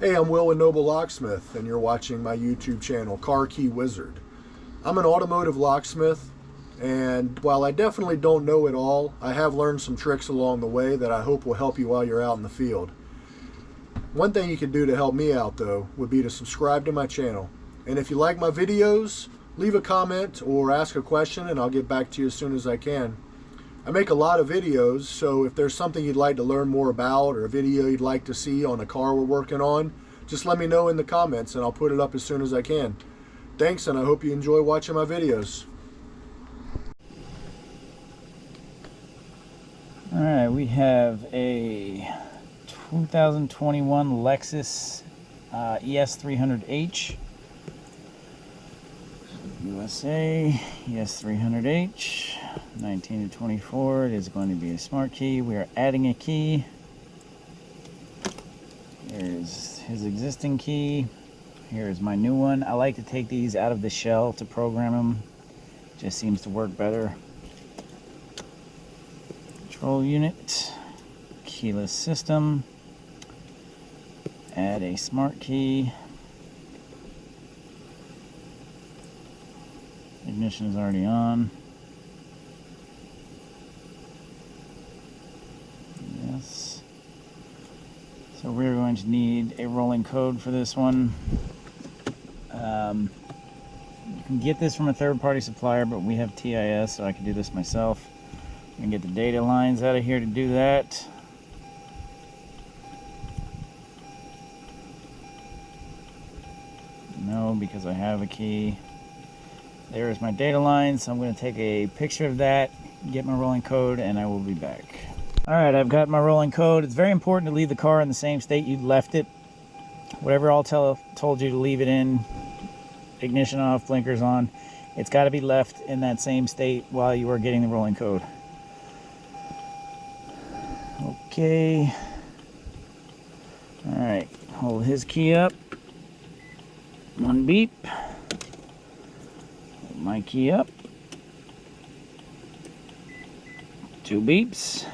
Hey, I'm Will with Noble Locksmith, and you're watching my YouTube channel, Car Key Wizard. I'm an automotive locksmith, and while I definitely don't know it all, I have learned some tricks along the way that I hope will help you while you're out in the field. One thing you can do to help me out, though, would be to subscribe to my channel. And if you like my videos, leave a comment or ask a question, and I'll get back to you as soon as I can. I make a lot of videos, so if there's something you'd like to learn more about or a video you'd like to see on a car we're working on, just let me know in the comments and I'll put it up as soon as I can. Thanks, and I hope you enjoy watching my videos. Alright, we have a 2021 Lexus ES300H. USA ES300H, 19 to 24. It is going to be a smart key. We are adding a key. Here's his existing key. Here's my new one. I like to take these out of the shell to program them. Just seems to work better. Control unit, keyless system. Add a smart key. Ignition is already on. Yes. So we're going to need a rolling code for this one. You can get this from a third-party supplier, but we have TIS, so I can do this myself. I can get the data lines out of here to do that. No, because I have a key. There is my data line, so I'm going to take a picture of that, get my rolling code, and I will be back. Alright, I've got my rolling code. It's very important to leave the car in the same state you left it. Whatever Autel told you to leave it in, ignition off, blinkers on, it's got to be left in that same state while you are getting the rolling code. Okay. Alright, hold his key up. One beep. My key up. 2 beeps,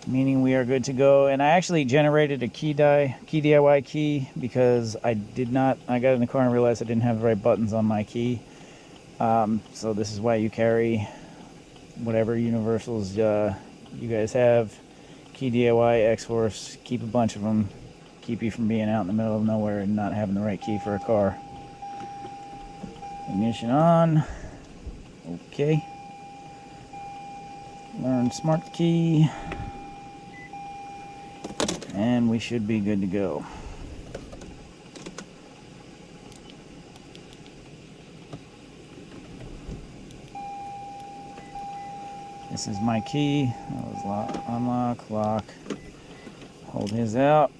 meaning we are good to go. And I actually generated a key DIY key because I got in the car and realized I didn't have the right buttons on my key. So this is why you carry whatever universals you guys have. Key DIY, X-Force, keep a bunch of them. Keep you from being out in the middle of nowhere and not having the right key for a car. Ignition on. Okay. Learn smart key. And we should be good to go. This is my key. That was lock, unlock, lock. Hold his out.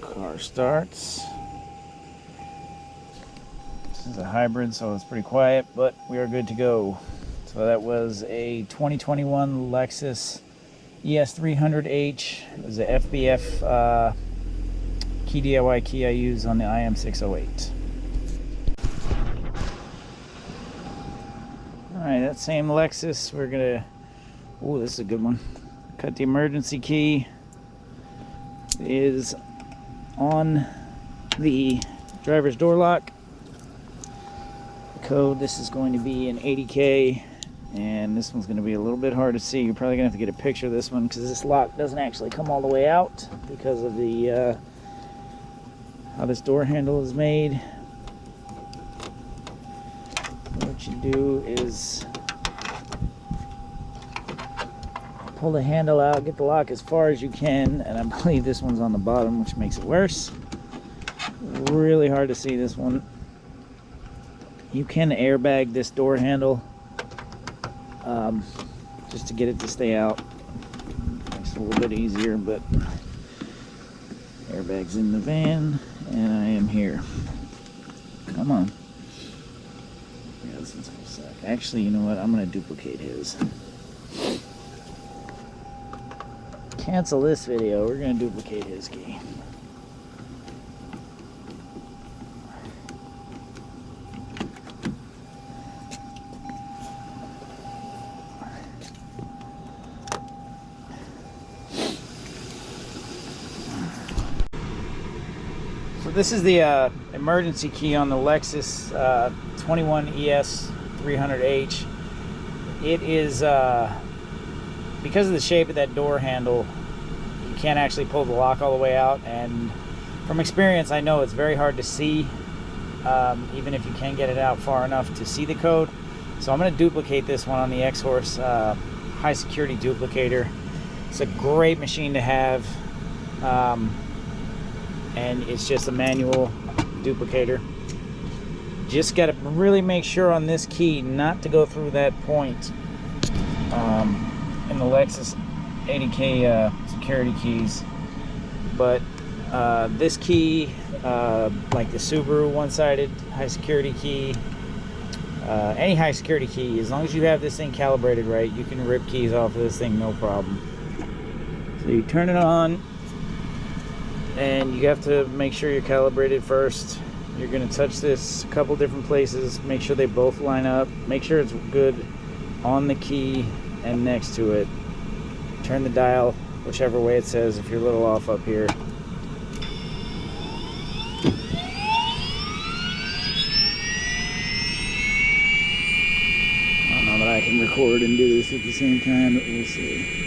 Car starts. This is a hybrid, so it's pretty quiet, but we are good to go. So that was a 2021 Lexus ES300H. It was a FBF key DIY key I use on the IM608. Alright, that same Lexus, we're gonna, oh, this is a good one. Cut the emergency key. It is on the driver's door lock. Code, this is going to be an 80K, and this one's going to be a little bit hard to see. You're probably going to have to get a picture of this one because this lock doesn't actually come all the way out because of the how this door handle is made. What you do is pull the handle out, get the lock as far as you can, and I believe this one's on the bottom, which makes it worse. Really hard to see this one. You can airbag this door handle just to get it to stay out. Makes it a little bit easier, but airbag's in the van, and I am here. Come on. Yeah, this one's gonna suck. Actually, you know what? I'm gonna duplicate his. Cancel this video. We're gonna duplicate his key. this is the emergency key on the Lexus 21 ES300H. It is, because of the shape of that door handle, you can't actually pull the lock all the way out, and from experience I know it's very hard to see, even if you can get it out far enough to see the code. So I'm going to duplicate this one on the X-Horse high security duplicator. It's a great machine to have, and it's just a manual duplicator. Just got to really make sure on this key not to go through that point in the Lexus 80K security keys. But this key, like the Subaru one-sided high security key, any high security key, as long as you have this thing calibrated right, you can rip keys off of this thing no problem. So you turn it on, and you have to make sure you're calibrated first. You're going to touch this a couple different places, make sure they both line up, make sure it's good on the key and next to it. Turn the dial whichever way it says if you're a little off up here. I don't know that I can record and do this at the same time, but we'll see.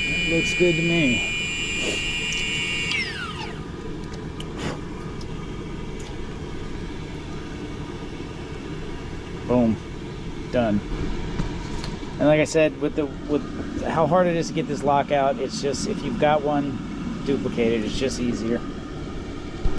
That looks good to me. Boom, done. And like I said, with how hard it is to get this lock out, it's just, if you've got one duplicated, it's just easier.